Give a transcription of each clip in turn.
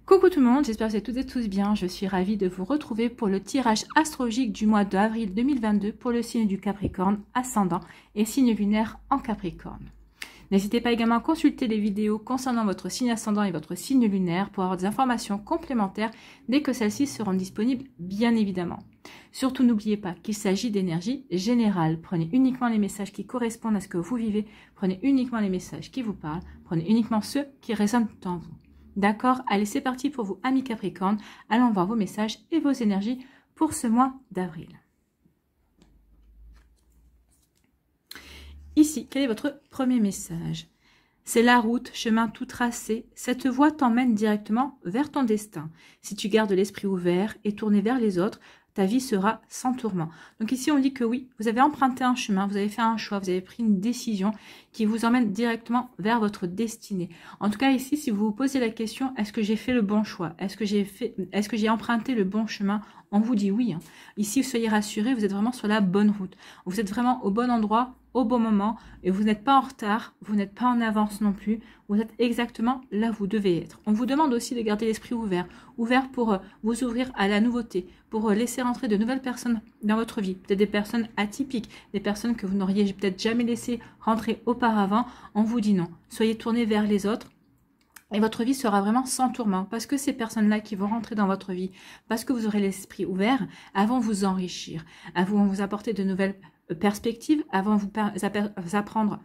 Coucou tout le monde, j'espère que vous êtes toutes et tous bien. Je suis ravie de vous retrouver pour le tirage astrologique du mois d'avril 2022 pour le signe du Capricorne ascendant et signe lunaire en Capricorne. N'hésitez pas également à consulter les vidéos concernant votre signe ascendant et votre signe lunaire pour avoir des informations complémentaires dès que celles-ci seront disponibles, bien évidemment. Surtout, n'oubliez pas qu'il s'agit d'énergie générale. Prenez uniquement les messages qui correspondent à ce que vous vivez. Prenez uniquement les messages qui vous parlent. Prenez uniquement ceux qui résonnent en vous. D'accord? Allez, c'est parti pour vous, amis Capricorne. Allons voir vos messages et vos énergies pour ce mois d'avril. Ici, quel est votre premier message? C'est la route, chemin tout tracé. Cette voie t'emmène directement vers ton destin. Si tu gardes l'esprit ouvert et tourné vers les autres, ta vie sera sans tourment. Donc ici, on dit que oui, vous avez emprunté un chemin, vous avez fait un choix, vous avez pris une décision qui vous emmène directement vers votre destinée. En tout cas, ici, si vous vous posez la question, est-ce que j'ai fait le bon choix? Est-ce que j'ai emprunté le bon chemin? On vous dit oui. Ici, soyez rassurés, vous êtes vraiment sur la bonne route. Vous êtes vraiment au bon endroit, au bon moment, et vous n'êtes pas en retard, vous n'êtes pas en avance non plus, vous êtes exactement là où vous devez être. On vous demande aussi de garder l'esprit ouvert pour vous ouvrir à la nouveauté, pour laisser rentrer de nouvelles personnes dans votre vie, peut-être des personnes atypiques, des personnes que vous n'auriez peut-être jamais laissé rentrer auparavant. On vous dit non, soyez tournés vers les autres. Et votre vie sera vraiment sans tourment, parce que ces personnes-là qui vont rentrer dans votre vie, parce que vous aurez l'esprit ouvert, elles vont vous enrichir, elles vont vous apporter de nouvelles perspectives, elles vont vous apprendre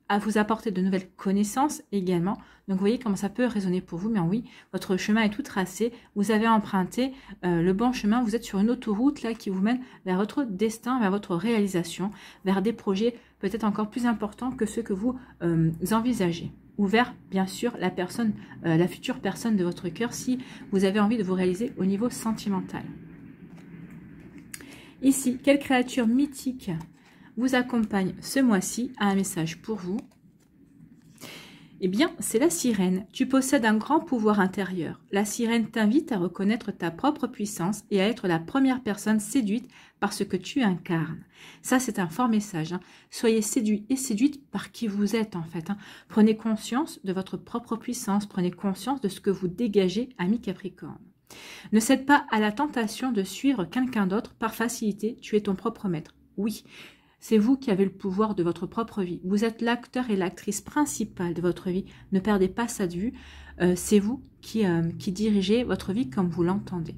à vous apporter de nouvelles connaissances également. Donc vous voyez comment ça peut résonner pour vous, mais oui, votre chemin est tout tracé, vous avez emprunté le bon chemin, vous êtes sur une autoroute là qui vous mène vers votre destin, vers votre réalisation, vers des projets peut-être encore plus importants que ceux que vous envisagez. Ouvert, bien sûr, la future personne de votre cœur si vous avez envie de vous réaliser au niveau sentimental. Ici, quelle créature mythique vous accompagne ce mois-ci à un message pour vous? Eh bien, c'est la sirène. Tu possèdes un grand pouvoir intérieur. La sirène t'invite à reconnaître ta propre puissance et à être la première personne séduite par ce que tu incarnes. Ça, c'est un fort message. Soyez séduits et séduites par qui vous êtes, en fait. Prenez conscience de votre propre puissance. Prenez conscience de ce que vous dégagez, ami Capricorne. Ne cède pas à la tentation de suivre quelqu'un d'autre par facilité. Tu es ton propre maître. Oui. C'est vous qui avez le pouvoir de votre propre vie. Vous êtes l'acteur et l'actrice principale de votre vie. Ne perdez pas ça de vue. C'est vous qui dirigez votre vie comme vous l'entendez.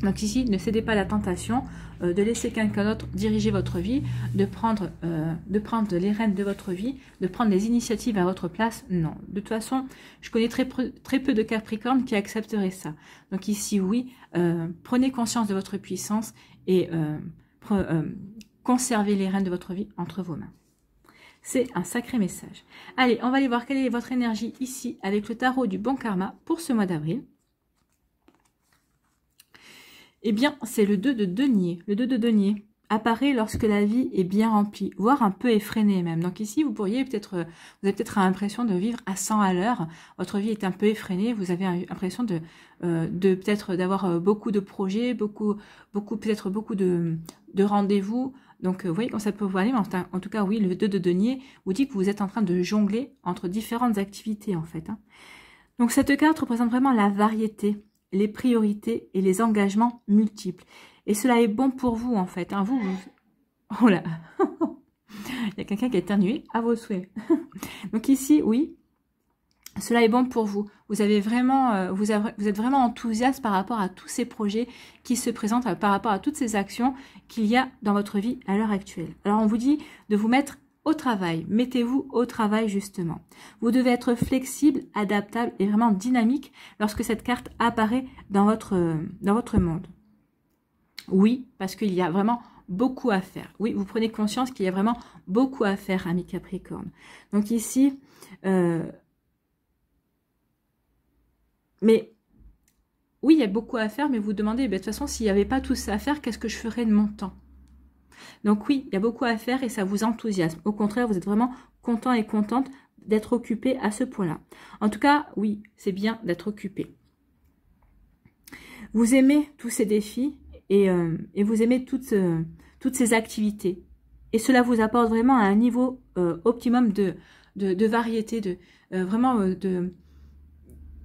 Donc ici, ne cédez pas à la tentation de laisser quelqu'un d'autre diriger votre vie, de prendre les rênes de votre vie, de prendre les initiatives à votre place. Non. De toute façon, je connais très peu de Capricornes qui accepteraient ça. Donc ici, oui, prenez conscience de votre puissance et conservez les rênes de votre vie entre vos mains. C'est un sacré message. Allez, on va aller voir quelle est votre énergie ici avec le tarot du bon karma pour ce mois d'avril. Eh bien, c'est le 2 de denier. Le 2 de denier apparaît lorsque la vie est bien remplie, voire un peu effrénée même. Donc ici, vous avez peut-être l'impression de vivre à 100 à l'heure. Votre vie est un peu effrénée. Vous avez l'impression peut-être d'avoir beaucoup de projets, peut-être beaucoup de rendez-vous. Donc, vous voyez comment ça peut vous aller. Mais en tout cas, oui, le 2 de denier vous dit que vous êtes en train de jongler entre différentes activités, en fait. Donc, cette carte représente vraiment la variété, les priorités et les engagements multiples. Et cela est bon pour vous, en fait. Vous... Oh là. Il y a quelqu'un qui a éternué à vos souhaits. Donc ici, oui, cela est bon pour vous. Vous êtes vraiment enthousiaste par rapport à tous ces projets qui se présentent, par rapport à toutes ces actions qu'il y a dans votre vie à l'heure actuelle. Alors, on vous dit de vous mettre au travail. Mettez-vous au travail, justement. Vous devez être flexible, adaptable et vraiment dynamique lorsque cette carte apparaît dans votre monde. Oui, parce qu'il y a vraiment beaucoup à faire. Oui, vous prenez conscience qu'il y a vraiment beaucoup à faire, ami Capricorne. Donc ici, mais oui, il y a beaucoup à faire, mais vous demandez, de toute façon, s'il n'y avait pas tout ça à faire, qu'est-ce que je ferais de mon temps? Donc oui, il y a beaucoup à faire et ça vous enthousiasme. Au contraire, vous êtes vraiment content et contente d'être occupé à ce point-là. En tout cas, oui, c'est bien d'être occupé. Vous aimez tous ces défis et vous aimez toutes ces activités. Et cela vous apporte vraiment à un niveau optimum de variété, vraiment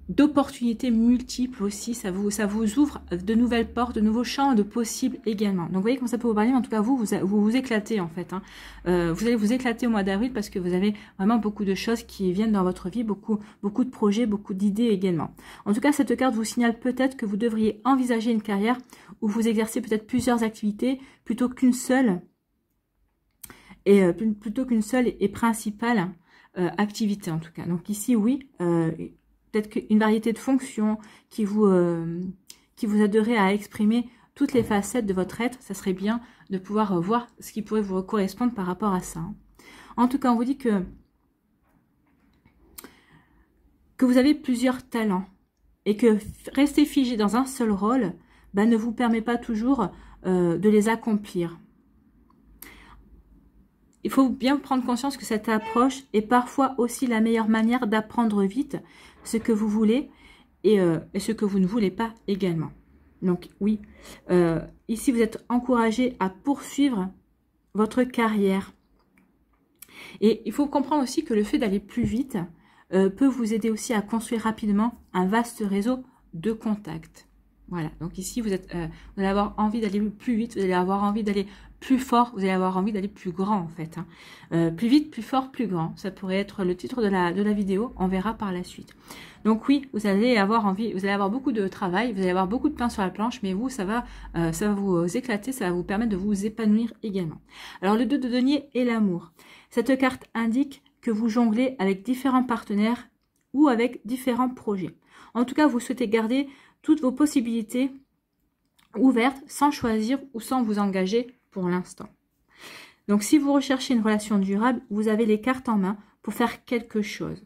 d'opportunités multiples aussi, ça vous ouvre de nouvelles portes, de nouveaux champs de possibles également. Donc vous voyez comment ça peut vous parler, mais en tout cas vous éclatez en fait. Hein. Vous allez vous éclater au mois d'avril parce que vous avez vraiment beaucoup de choses qui viennent dans votre vie, beaucoup de projets, beaucoup d'idées également. En tout cas, cette carte vous signale peut-être que vous devriez envisager une carrière où vous exercez peut-être plusieurs activités plutôt qu'une seule et principale activité en tout cas. Donc ici, oui, peut-être qu'une variété de fonctions qui vous aiderait à exprimer toutes les facettes de votre être, ça serait bien de pouvoir voir ce qui pourrait vous correspondre par rapport à ça. En tout cas, on vous dit que vous avez plusieurs talents et que rester figé dans un seul rôle ne vous permet pas toujours de les accomplir. Il faut bien prendre conscience que cette approche est parfois aussi la meilleure manière d'apprendre vite ce que vous voulez et ce que vous ne voulez pas également. Donc oui, ici vous êtes encouragé à poursuivre votre carrière. Et il faut comprendre aussi que le fait d'aller plus vite peut vous aider aussi à construire rapidement un vaste réseau de contacts. Voilà, donc ici vous allez avoir envie d'aller plus vite, vous allez avoir envie d'aller plus fort, vous allez avoir envie d'aller plus grand en fait. Hein. Plus vite, plus fort, plus grand. Ça pourrait être le titre de la vidéo, on verra par la suite. Donc oui, vous allez avoir envie, vous allez avoir beaucoup de travail, vous allez avoir beaucoup de pain sur la planche, mais vous, ça va vous éclater, ça va vous permettre de vous épanouir également. Alors le 2 de denier et l'amour. Cette carte indique que vous jonglez avec différents partenaires ou avec différents projets. En tout cas, vous souhaitez garder toutes vos possibilités ouvertes sans choisir ou sans vous engager pour l'instant. Donc, si vous recherchez une relation durable, vous avez les cartes en main pour faire quelque chose.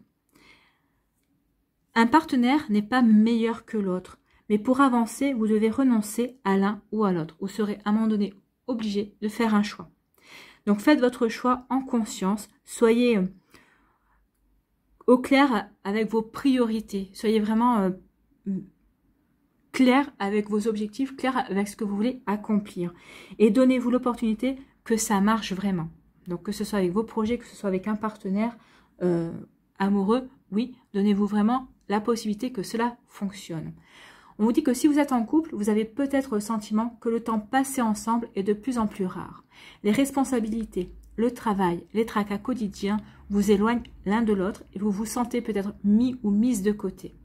Un partenaire n'est pas meilleur que l'autre, mais pour avancer, vous devez renoncer à l'un ou à l'autre. Vous serez à un moment donné obligé de faire un choix. Donc, faites votre choix en conscience. Soyez au clair avec vos priorités. Soyez vraiment clair avec vos objectifs, clair avec ce que vous voulez accomplir. Et donnez-vous l'opportunité que ça marche vraiment. Donc, que ce soit avec vos projets, que ce soit avec un partenaire amoureux, oui, donnez-vous vraiment la possibilité que cela fonctionne. On vous dit que si vous êtes en couple, vous avez peut-être le sentiment que le temps passé ensemble est de plus en plus rare. Les responsabilités, le travail, les tracas quotidiens vous éloignent l'un de l'autre et vous vous sentez peut-être mis ou mise de côté.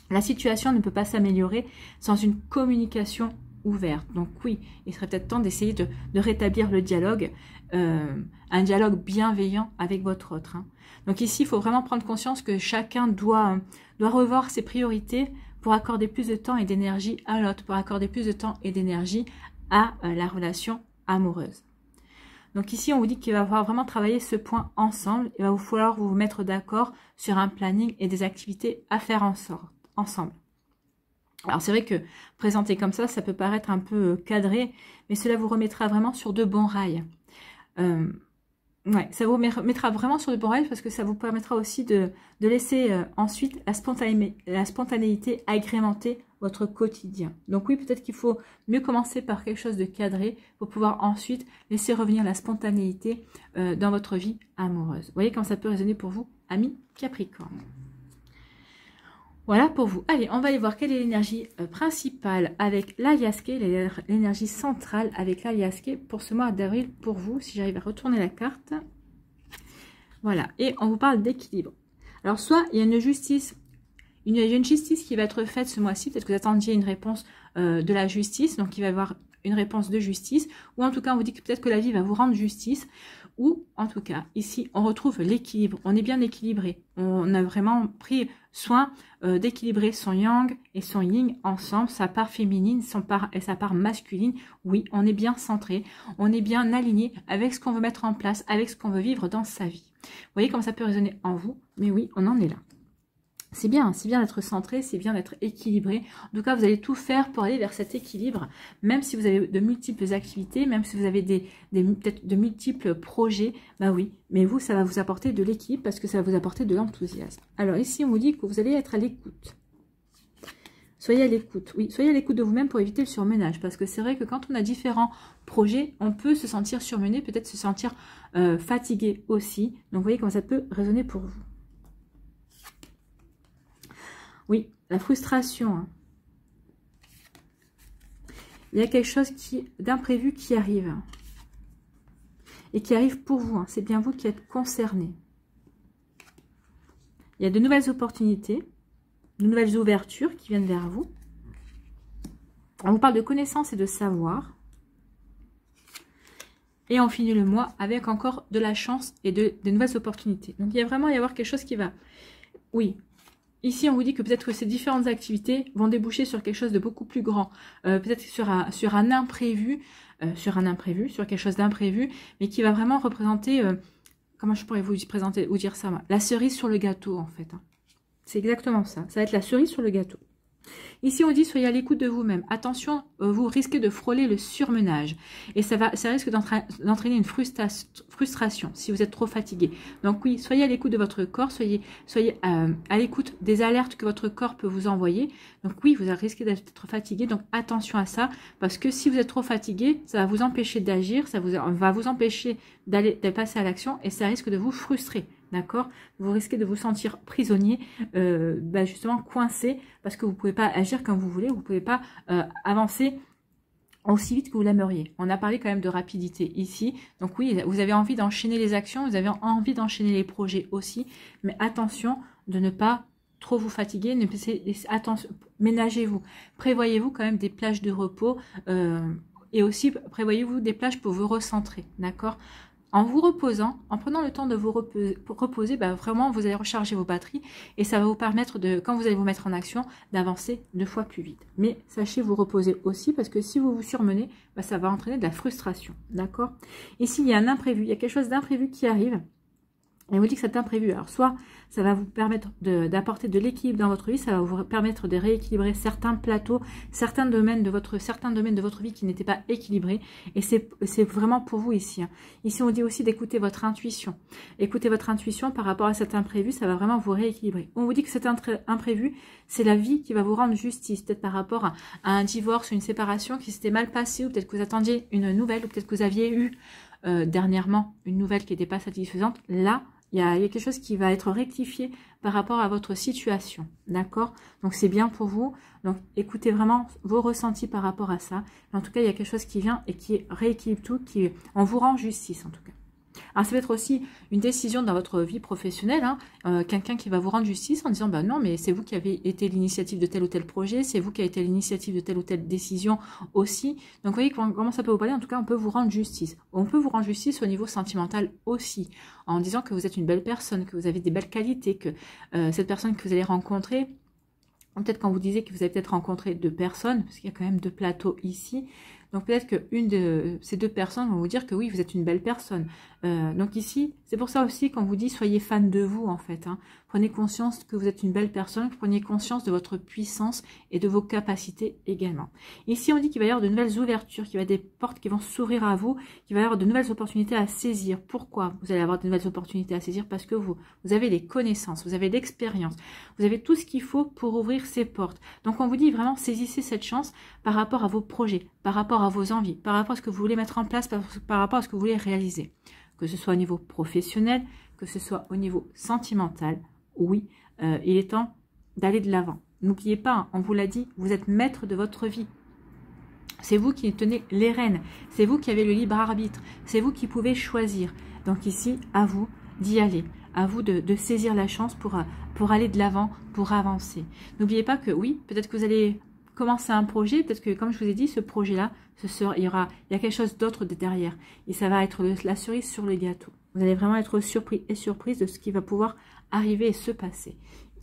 La situation ne peut pas s'améliorer sans une communication ouverte. Donc oui, il serait peut-être temps d'essayer de rétablir le dialogue, un dialogue bienveillant avec votre autre. Hein. Donc ici, il faut vraiment prendre conscience que chacun doit revoir ses priorités pour accorder plus de temps et d'énergie à l'autre, pour accorder plus de temps et d'énergie à la relation amoureuse. Donc ici, on vous dit qu'il va falloir vraiment travailler ce point ensemble. Il va vous falloir vous mettre d'accord sur un planning et des activités à faire ensemble. Alors c'est vrai que présenté comme ça peut paraître un peu cadré, mais cela vous remettra vraiment sur de bons rails. Ouais, ça vous mettra vraiment sur de bons rails parce que ça vous permettra aussi de laisser ensuite la spontanéité agrémenter votre quotidien. Donc oui, peut-être qu'il faut mieux commencer par quelque chose de cadré pour pouvoir ensuite laisser revenir la spontanéité dans votre vie amoureuse. Vous voyez comment ça peut résonner pour vous, amis Capricorne. Voilà pour vous. Allez, on va aller voir quelle est l'énergie principale avec l'aliasque, l'énergie centrale avec l'aliasque pour ce mois d'avril pour vous, si j'arrive à retourner la carte. Voilà, et on vous parle d'équilibre. Alors, soit il y a une justice, il y a une justice qui va être faite ce mois-ci, peut-être que vous attendiez une réponse de la justice, donc il va y avoir une réponse de justice, ou en tout cas on vous dit que peut-être que la vie va vous rendre justice, ou en tout cas ici on retrouve l'équilibre, on est bien équilibré, on a vraiment pris soin d'équilibrer son yang et son yin ensemble, sa part féminine et sa part masculine. Oui, on est bien centré, on est bien aligné avec ce qu'on veut mettre en place, avec ce qu'on veut vivre dans sa vie. Vous voyez comment ça peut résonner en vous, mais oui, on en est là. C'est bien d'être centré, c'est bien d'être équilibré. En tout cas, vous allez tout faire pour aller vers cet équilibre, même si vous avez de multiples activités, même si vous avez peut-être de multiples projets, bah oui, mais vous, ça va vous apporter de l'équilibre parce que ça va vous apporter de l'enthousiasme. Alors ici, on vous dit que vous allez être à l'écoute. Soyez à l'écoute, oui, soyez à l'écoute de vous-même pour éviter le surmenage, parce que c'est vrai que quand on a différents projets, on peut se sentir surmené, peut-être se sentir fatigué aussi. Donc, vous voyez comment ça peut résonner pour vous. Oui, la frustration. Hein. Il y a quelque chose d'imprévu qui arrive. Et qui arrive pour vous. Hein. C'est bien vous qui êtes concerné. Il y a de nouvelles opportunités, de nouvelles ouvertures qui viennent vers vous. On vous parle de connaissances et de savoir. Et on finit le mois avec encore de la chance et de nouvelles opportunités. Donc, il y a vraiment y avoir quelque chose qui va... Oui, ici, on vous dit que peut-être que ces différentes activités vont déboucher sur quelque chose de beaucoup plus grand. Peut-être sur un imprévu, sur quelque chose d'imprévu, mais qui va vraiment représenter... comment je pourrais vous dire ça, moi, la cerise sur le gâteau, en fait. Hein. C'est exactement ça. Ça va être la cerise sur le gâteau. Ici, on dit, soyez à l'écoute de vous-même. Attention, vous risquez de frôler le surmenage. Et ça risque d'entraîner une frustration si vous êtes trop fatigué. Donc oui, soyez à l'écoute de votre corps. Soyez à l'écoute des alertes que votre corps peut vous envoyer. Donc oui, vous risquez d'être fatigué. Donc attention à ça. Parce que si vous êtes trop fatigué, ça va vous empêcher d'agir. Ça va vous empêcher de passer à l'action. Et ça risque de vous frustrer. D'accord? Vous risquez de vous sentir prisonnier, justement coincé, parce que vous ne pouvez pas agir comme vous voulez, vous ne pouvez pas avancer aussi vite que vous l'aimeriez. On a parlé quand même de rapidité ici. Donc oui, vous avez envie d'enchaîner les actions, vous avez envie d'enchaîner les projets aussi, mais attention de ne pas trop vous fatiguer, attention, ménagez-vous. Prévoyez-vous quand même des plages de repos et aussi prévoyez-vous des plages pour vous recentrer, d'accord? En vous reposant, en prenant le temps de vous reposer, vraiment, vous allez recharger vos batteries et ça va vous permettre, quand vous allez vous mettre en action, d'avancer 2 fois plus vite. Mais sachez vous reposer aussi parce que si vous vous surmenez, ça va entraîner de la frustration. D'accord? Ici, il y a un imprévu, il y a quelque chose d'imprévu qui arrive. Et on vous dit que c'est imprévu. Alors, soit ça va vous permettre d'apporter de l'équilibre dans votre vie, ça va vous permettre de rééquilibrer certains plateaux, certains domaines de votre vie qui n'étaient pas équilibrés. Et c'est vraiment pour vous ici. Hein. Ici, on dit aussi d'écouter votre intuition. Écoutez votre intuition par rapport à cet imprévu, ça va vraiment vous rééquilibrer. On vous dit que cet imprévu, c'est la vie qui va vous rendre justice. Peut-être par rapport à un divorce, une séparation qui s'était mal passée, ou peut-être que vous attendiez une nouvelle, ou peut-être que vous aviez eu dernièrement une nouvelle qui n'était pas satisfaisante. Là, il y a quelque chose qui va être rectifié par rapport à votre situation, d'accord? Donc, c'est bien pour vous. Donc, écoutez vraiment vos ressentis par rapport à ça. En tout cas, il y a quelque chose qui vient et qui rééquilibre tout, on vous rend justice en tout cas. Alors, ça peut être aussi une décision dans votre vie professionnelle, hein, quelqu'un qui va vous rendre justice en disant, non, mais c'est vous qui avez été l'initiative de tel ou tel projet, c'est vous qui avez été l'initiative de telle ou telle décision aussi. Donc, vous voyez comment ça peut vous parler. En tout cas, on peut vous rendre justice. On peut vous rendre justice au niveau sentimental aussi, en disant que vous êtes une belle personne, que vous avez des belles qualités, que cette personne que vous allez rencontrer, peut-être quand vous disiez que vous avez peut-être rencontré 2 personnes, parce qu'il y a quand même 2 plateaux ici, donc peut-être qu'une de ces 2 personnes vont vous dire que oui, vous êtes une belle personne. Donc ici, c'est pour ça aussi qu'on vous dit soyez fan de vous en fait. Hein. Prenez conscience que vous êtes une belle personne, prenez conscience de votre puissance et de vos capacités également. Ici, on dit qu'il va y avoir de nouvelles ouvertures, qu'il va y avoir des portes qui vont s'ouvrir à vous, qu'il va y avoir de nouvelles opportunités à saisir. Pourquoi vous allez avoir de nouvelles opportunités à saisir? Parce que vous avez les connaissances, vous avez l'expérience, vous avez tout ce qu'il faut pour ouvrir ces portes. Donc on vous dit vraiment saisissez cette chance par rapport à vos projets, par rapport à vos envies, par rapport à ce que vous voulez mettre en place, par rapport à ce que vous voulez réaliser. Que ce soit au niveau professionnel, que ce soit au niveau sentimental, oui, il est temps d'aller de l'avant. N'oubliez pas, hein, on vous l'a dit, vous êtes maître de votre vie. C'est vous qui tenez les rênes, c'est vous qui avez le libre arbitre, c'est vous qui pouvez choisir. Donc ici, à vous d'y aller, à vous de saisir la chance pour aller de l'avant, pour avancer. N'oubliez pas que oui, peut-être que vous allez commencer un projet, peut-être que comme je vous ai dit, ce projet-là, il y a quelque chose d'autre derrière. Et ça va être la cerise sur le gâteau. Vous allez vraiment être surpris et surprise de ce qui va pouvoir arriver et se passer.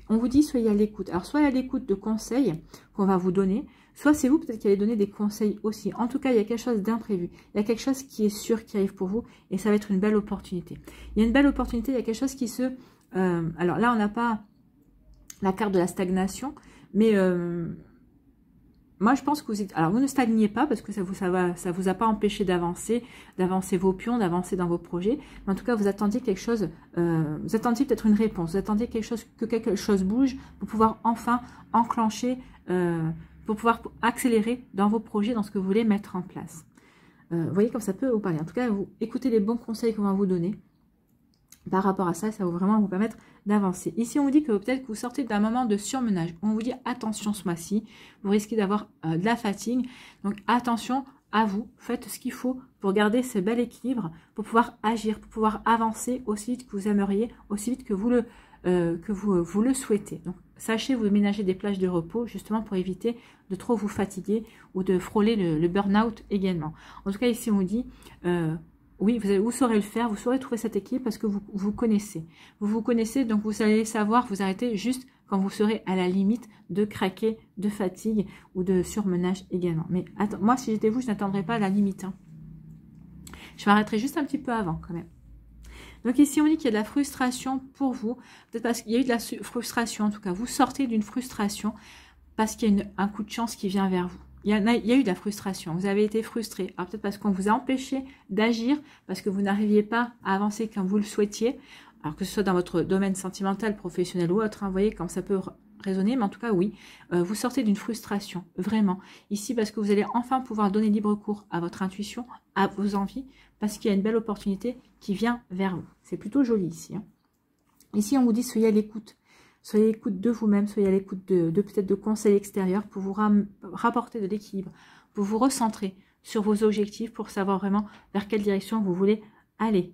On vous dit, soyez à l'écoute. Alors, soyez à l'écoute de conseils qu'on va vous donner, soit c'est vous peut-être qui allez donner des conseils aussi. En tout cas, il y a quelque chose d'imprévu. Il y a quelque chose qui est sûr qui arrive pour vous et ça va être une belle opportunité. Il y a une belle opportunité, il y a quelque chose qui se... alors là, on n'a pas la carte de la stagnation, mais... moi, je pense que vous ne stagnez pas parce que ça vous a pas empêché d'avancer vos pions, d'avancer dans vos projets. Mais en tout cas, vous attendiez quelque chose, vous attendiez peut-être une réponse, vous attendiez que quelque chose bouge pour pouvoir enfin enclencher, pour pouvoir accélérer dans vos projets, dans ce que vous voulez mettre en place. Vous voyez comme ça peut vous parler. En tout cas, vous écoutez les bons conseils qu'on va vous donner. par rapport à ça, ça va vraiment vous permettre d'avancer. Ici, on vous dit que peut-être que vous sortez d'un moment de surmenage. On vous dit attention ce mois-ci, vous risquez d'avoir de la fatigue. Donc attention à vous, faites ce qu'il faut pour garder ce bel équilibre, pour pouvoir agir, pour pouvoir avancer aussi vite que vous aimeriez, aussi vite que vous le souhaitez. Donc sachez vous ménager des plages de repos justement pour éviter de trop vous fatiguer ou de frôler le burn-out également. En tout cas, ici, on vous dit... oui, vous saurez le faire, vous saurez trouver cet équilibre parce que vous connaissez. Vous connaissez, donc vous allez savoir vous arrêter juste quand vous serez à la limite de craquer, de fatigue ou de surmenage également. Mais attends, moi, si j'étais vous, je n'attendrais pas à la limite. Hein. Je m'arrêterai juste un petit peu avant quand même. Donc ici, on dit qu'il y a de la frustration pour vous. Peut-être parce qu'il y a eu de la frustration, en tout cas. Vous sortez d'une frustration parce qu'il y a un coup de chance qui vient vers vous. Il y a eu de la frustration, vous avez été frustré. Alors peut-être parce qu'on vous a empêché d'agir, parce que vous n'arriviez pas à avancer comme vous le souhaitiez, alors que ce soit dans votre domaine sentimental, professionnel ou autre, hein, vous voyez comme ça peut résonner, mais en tout cas oui, vous sortez d'une frustration, vraiment. Ici parce que vous allez enfin pouvoir donner libre cours à votre intuition, à vos envies, parce qu'il y a une belle opportunité qui vient vers vous. C'est plutôt joli ici. Hein. Ici on vous dit soyez à l'écoute. Soyez à l'écoute de vous-même, soyez à l'écoute de peut-être de conseils extérieurs pour vous rapporter de l'équilibre, pour vous recentrer sur vos objectifs, pour savoir vraiment vers quelle direction vous voulez aller.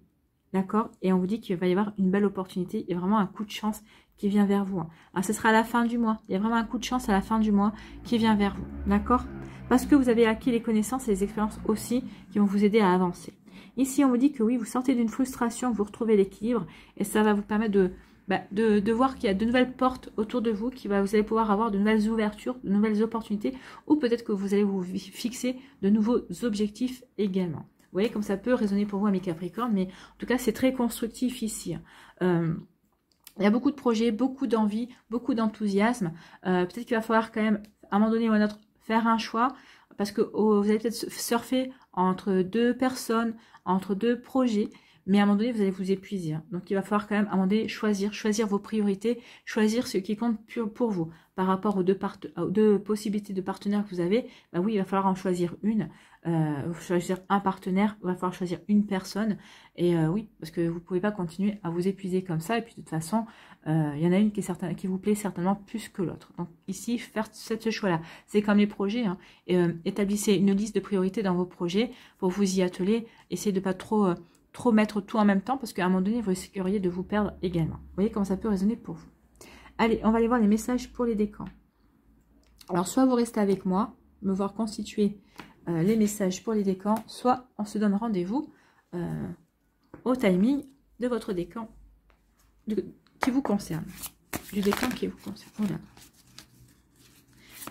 D'accord? Et on vous dit qu'il va y avoir une belle opportunité et vraiment un coup de chance qui vient vers vous. Alors, ce sera à la fin du mois. Il y a vraiment un coup de chance à la fin du mois qui vient vers vous. D'accord? Parce que vous avez acquis les connaissances et les expériences aussi qui vont vous aider à avancer. Ici, on vous dit que oui, vous sortez d'une frustration, vous retrouvez l'équilibre et ça va vous permettre de voir qu'il y a de nouvelles portes autour de vous, vous allez pouvoir avoir de nouvelles ouvertures, de nouvelles opportunités, ou peut-être que vous allez vous fixer de nouveaux objectifs également. Vous voyez comme ça peut résonner pour vous, amis Capricorne, mais en tout cas, c'est très constructif ici. Il y a beaucoup de projets, beaucoup d'envie, beaucoup d'enthousiasme. Peut-être qu'il va falloir quand même, à un moment donné ou à un autre, faire un choix, parce que vous allez peut-être surfer entre deux personnes, entre deux projets, mais à un moment donné, vous allez vous épuiser. Hein. Donc, il va falloir quand même, à un moment donné, choisir vos priorités, choisir ce qui compte pour vous. Par rapport aux deux possibilités de partenaires que vous avez, bah oui, il va falloir en choisir une. Choisir un partenaire, il va falloir choisir une personne. Et oui, parce que vous ne pouvez pas continuer à vous épuiser comme ça. Et puis, de toute façon, il y en a une qui vous plaît certainement plus que l'autre. Donc, ici, faire ce choix-là. C'est comme les projets. Hein. Établissez une liste de priorités dans vos projets pour vous y atteler. Essayez de ne pas trop mettre tout en même temps parce qu'à un moment donné, vous risqueriez de vous perdre également. Vous voyez comment ça peut résonner pour vous. Allez, on va aller voir les messages pour les décans. Alors, soit vous restez avec moi, me voir constituer les messages pour les décans, soit on se donne rendez-vous au timing de votre décan qui vous concerne. Du décan qui vous concerne. Voilà.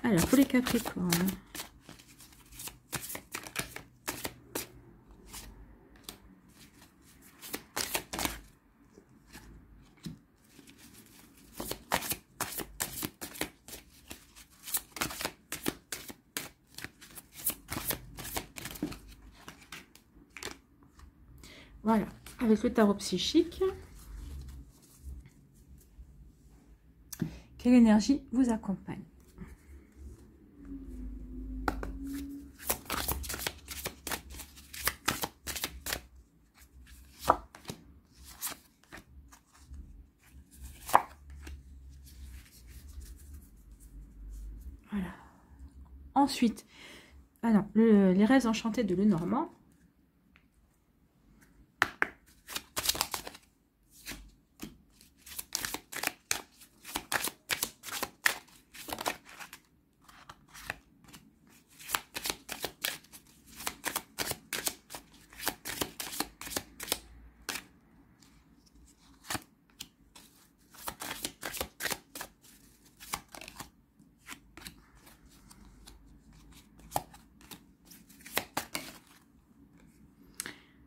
Alors, pour les Capricornes... Voilà, avec le tarot psychique, quelle énergie vous accompagne? Voilà. Ensuite, ah non, les rêves enchantés de Lenormand.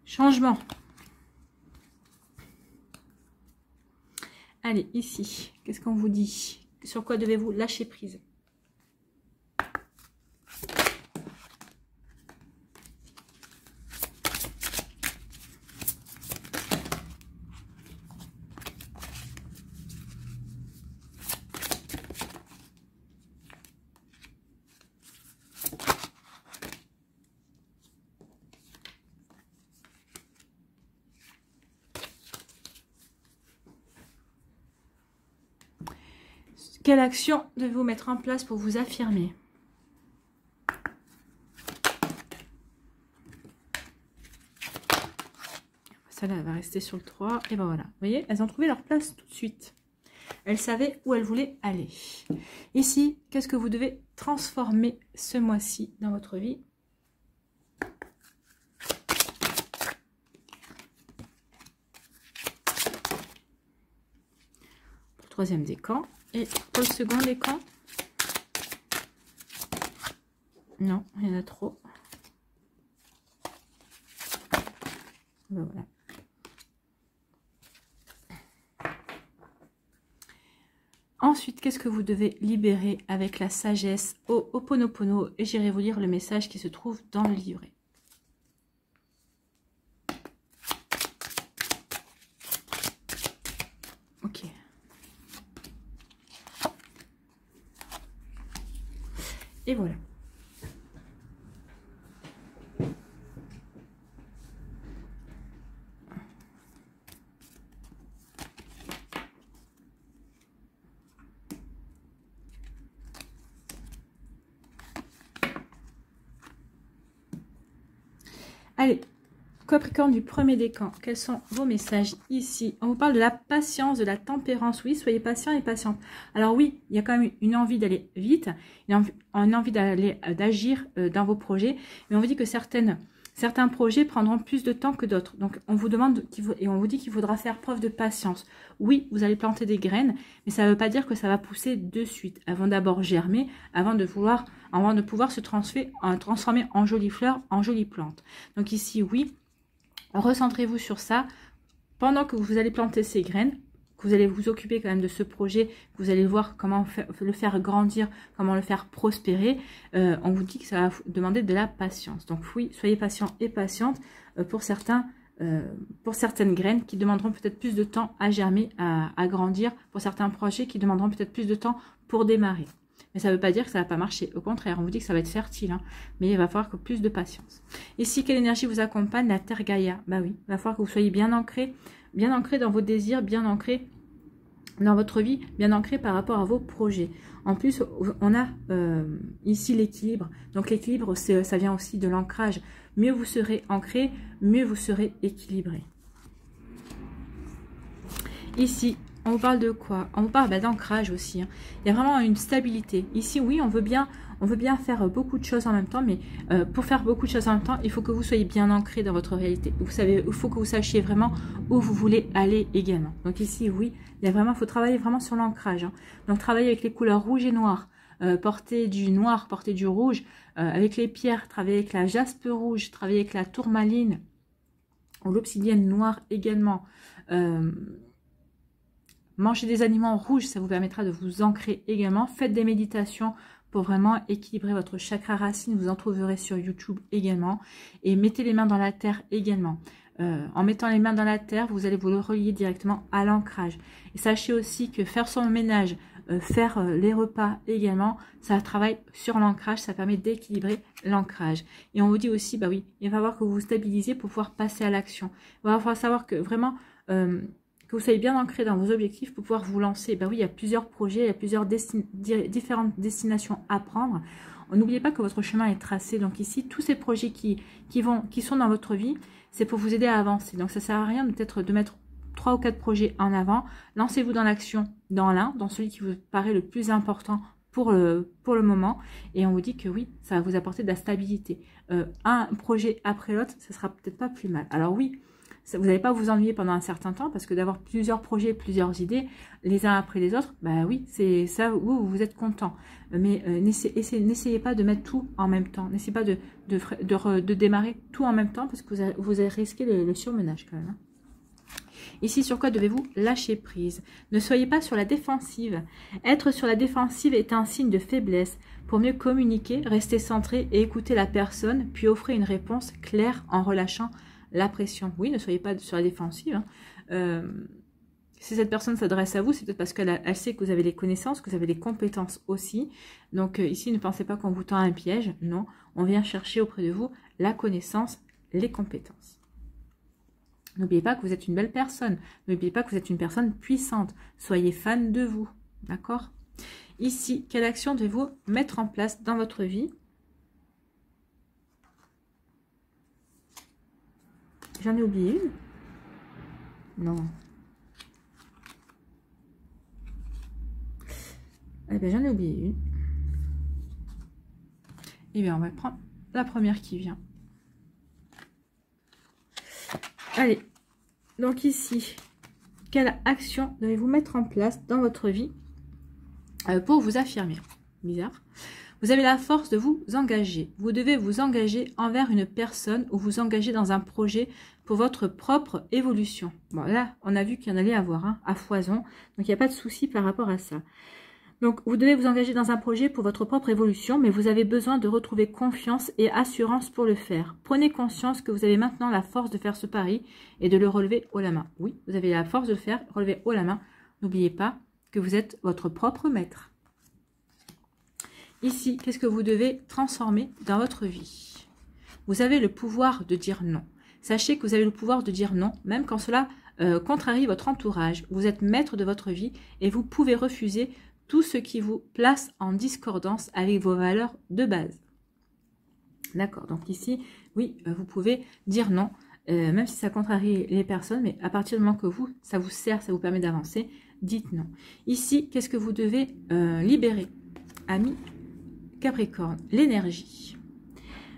Changement. Allez, ici, qu'est-ce qu'on vous dit? Sur quoi devez-vous lâcher prise? Quelle action devez-vous mettre en place pour vous affirmer? Celle-là va rester sur le 3. Et ben voilà. Vous voyez, elles ont trouvé leur place tout de suite. Elles savaient où elles voulaient aller. Ici, qu'est-ce que vous devez transformer ce mois-ci dans votre vie? Pour le troisième décan. Et pour le second décan? Non, il y en a trop. Ben voilà. Ensuite, qu'est-ce que vous devez libérer avec la sagesse au Ho'oponopono? Et j'irai vous lire le message qui se trouve dans le livret. Ok. Et voilà. Allez, Capricorne du premier décan, quels sont vos messages ici? On vous parle de la patience, de la tempérance. Oui, soyez patient et patiente. Alors oui, il y a quand même une envie d'aller vite, une envie d'agir dans vos projets, mais on vous dit que certains projets prendront plus de temps que d'autres. Donc on vous demande et on vous dit qu'il faudra faire preuve de patience. Oui, vous allez planter des graines, mais ça ne veut pas dire que ça va pousser de suite. Elles vont d'abord germer avant de pouvoir se transformer en jolies fleurs, en jolies plantes. Donc ici, oui, recentrez-vous sur ça. Pendant que vous allez planter ces graines, que vous allez vous occuper quand même de ce projet, que vous allez voir comment le faire grandir, comment le faire prospérer, on vous dit que ça va vous demander de la patience. Donc oui, soyez patient et patiente pour certaines graines qui demanderont peut-être plus de temps à germer, à grandir, pour certains projets qui demanderont peut-être plus de temps pour démarrer. Mais ça ne veut pas dire que ça ne va pas marcher. Au contraire, on vous dit que ça va être fertile, hein, mais il va falloir que plus de patience. Ici, quelle énergie vous accompagne? La Terre Gaïa. Bah oui, il va falloir que vous soyez bien ancré dans vos désirs, bien ancré dans votre vie, bien ancré par rapport à vos projets. En plus, on a ici l'équilibre. Donc l'équilibre, ça vient aussi de l'ancrage. Mieux vous serez ancré, mieux vous serez équilibré. Ici, on vous parle de quoi? On vous parle d'ancrage aussi, hein. Il y a vraiment une stabilité. Ici, oui, on veut bien faire beaucoup de choses en même temps, mais pour faire beaucoup de choses en même temps, il faut que vous soyez bien ancré dans votre réalité. Vous savez, il faut que vous sachiez vraiment où vous voulez aller également. Donc ici, oui, il faut travailler vraiment sur l'ancrage, hein. Donc travailler avec les couleurs rouge et noir, porter du noir, porter du rouge, avec les pierres, travailler avec la jaspe rouge, travailler avec la tourmaline ou l'obsidienne noire également. Manger des aliments rouges, ça vous permettra de vous ancrer également. Faites des méditations pour vraiment équilibrer votre chakra racine. Vous en trouverez sur YouTube également. Et mettez les mains dans la terre également. En mettant les mains dans la terre, vous allez vous le relier directement à l'ancrage. Et sachez aussi que faire son ménage, faire les repas également, ça travaille sur l'ancrage, ça permet d'équilibrer l'ancrage. Et on vous dit aussi, bah oui, il va falloir que vous vous stabilisiez pour pouvoir passer à l'action. Il va falloir savoir que vraiment... que vous soyez bien ancré dans vos objectifs pour pouvoir vous lancer. Ben oui, il y a plusieurs projets, il y a plusieurs différentes destinations à prendre. N'oubliez pas que votre chemin est tracé. Donc ici, tous ces projets qui sont dans votre vie, c'est pour vous aider à avancer. Donc ça ne sert à rien peut-être de mettre 3 ou 4 projets en avant. Lancez-vous dans l'action, dans celui qui vous paraît le plus important pour le moment. Et on vous dit que oui, ça va vous apporter de la stabilité. Un projet après l'autre, ça sera peut-être pas plus mal. Alors oui, vous n'allez pas vous ennuyer pendant un certain temps parce que d'avoir plusieurs projets, plusieurs idées, les uns après les autres, bah oui, c'est ça où vous êtes content. Mais n'essayez pas de mettre tout en même temps. N'essayez pas de démarrer tout en même temps parce que vous allez risquer le surmenage quand même, hein. Ici, sur quoi devez-vous lâcher prise? Ne soyez pas sur la défensive. Être sur la défensive est un signe de faiblesse. Pour mieux communiquer, restez centré et écoutez la personne, puis offrez une réponse claire en relâchant la pression. Oui, ne soyez pas sur la défensive, hein. Si cette personne s'adresse à vous, c'est peut-être parce qu'elle sait que vous avez les connaissances, que vous avez les compétences aussi. Donc ici, ne pensez pas qu'on vous tend un piège. Non, on vient chercher auprès de vous la connaissance, les compétences. N'oubliez pas que vous êtes une belle personne. N'oubliez pas que vous êtes une personne puissante. Soyez fan de vous. D'accord? Ici, quelle action devez-vous mettre en place dans votre vie? J'en ai oublié une? Non. Eh bien, j'en ai oublié une. Eh bien, on va prendre la première qui vient. Allez. Donc ici, quelle action devez-vous mettre en place dans votre vie pour vous affirmer? Bizarre. Vous avez la force de vous engager. Vous devez vous engager envers une personne ou vous engager dans un projet pour votre propre évolution. Bon, là, on a vu qu'il y en allait avoir à foison. Donc, il n'y a pas de souci par rapport à ça. Donc, vous devez vous engager dans un projet pour votre propre évolution, mais vous avez besoin de retrouver confiance et assurance pour le faire. Prenez conscience que vous avez maintenant la force de faire ce pari et de le relever haut la main. Oui, vous avez la force de le faire, relever haut la main. N'oubliez pas que vous êtes votre propre maître. Ici, qu'est-ce que vous devez transformer dans votre vie? Vous avez le pouvoir de dire non. Sachez que vous avez le pouvoir de dire non, même quand cela contrarie votre entourage. Vous êtes maître de votre vie et vous pouvez refuser tout ce qui vous place en discordance avec vos valeurs de base. D'accord, donc ici, oui, vous pouvez dire non, même si ça contrarie les personnes, mais à partir du moment que ça vous sert, ça vous permet d'avancer, dites non. Ici, qu'est-ce que vous devez libérer? Ami Capricorne, l'énergie.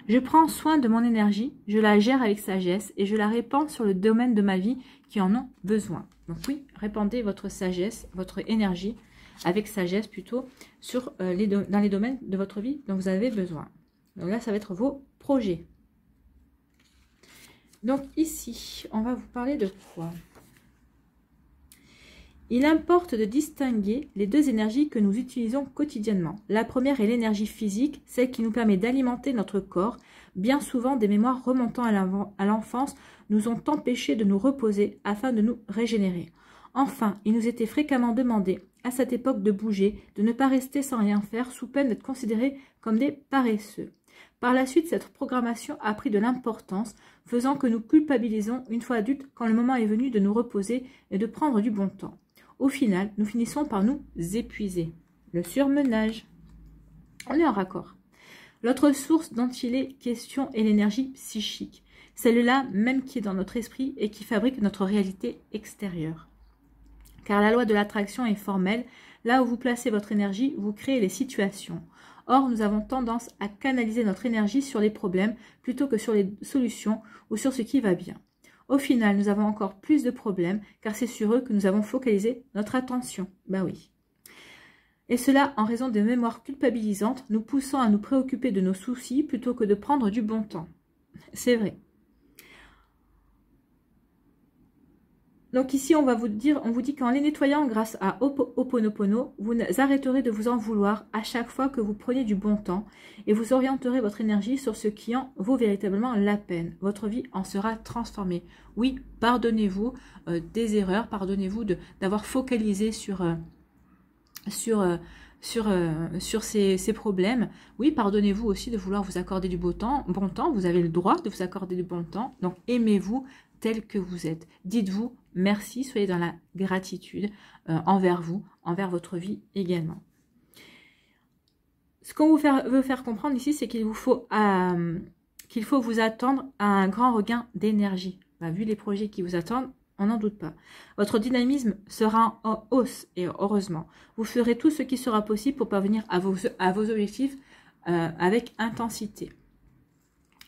Je prends soin de mon énergie, je la gère avec sagesse et je la répands sur le domaine de ma vie qui en ont besoin. Donc oui, répandez votre sagesse, votre énergie, avec sagesse plutôt, sur, dans les domaines de votre vie dont vous avez besoin. Donc là, ça va être vos projets. Donc ici, on va vous parler de quoi? Il importe de distinguer les deux énergies que nous utilisons quotidiennement. La première est l'énergie physique, celle qui nous permet d'alimenter notre corps. Bien souvent, des mémoires remontant à l'enfance nous ont empêchés de nous reposer afin de nous régénérer. Enfin, il nous était fréquemment demandé à cette époque de bouger, de ne pas rester sans rien faire sous peine d'être considérés comme des paresseux. Par la suite, cette programmation a pris de l'importance, faisant que nous culpabilisons une fois adultes quand le moment est venu de nous reposer et de prendre du bon temps. Au final, nous finissons par nous épuiser. Le surmenage. On est en raccord. L'autre source dont il est question est l'énergie psychique, celle-là même qui est dans notre esprit et qui fabrique notre réalité extérieure. Car la loi de l'attraction est formelle, là où vous placez votre énergie, vous créez les situations. Or, nous avons tendance à canaliser notre énergie sur les problèmes plutôt que sur les solutions ou sur ce qui va bien. Au final, nous avons encore plus de problèmes car c'est sur eux que nous avons focalisé notre attention. Ben oui. Et cela en raison des mémoires culpabilisantes, nous poussant à nous préoccuper de nos soucis plutôt que de prendre du bon temps. C'est vrai. Donc ici, on vous dit qu'en les nettoyant grâce à Ho'oponopono, vous arrêterez de vous en vouloir à chaque fois que vous prenez du bon temps et vous orienterez votre énergie sur ce qui en vaut véritablement la peine. Votre vie en sera transformée. Oui, pardonnez-vous des erreurs, pardonnez-vous d'avoir focalisé sur ces problèmes. Oui, pardonnez-vous aussi de vouloir vous accorder du bon temps. Vous avez le droit de vous accorder du bon temps. Donc, aimez-vous tel que vous êtes. Dites-vous merci, soyez dans la gratitude envers vous, envers votre vie également. Ce qu'on veut faire comprendre ici, c'est qu'il faut vous attendre à un grand regain d'énergie. Bah, vu les projets qui vous attendent, on n'en doute pas. Votre dynamisme sera en hausse et heureusement. Vous ferez tout ce qui sera possible pour parvenir à vos objectifs avec intensité.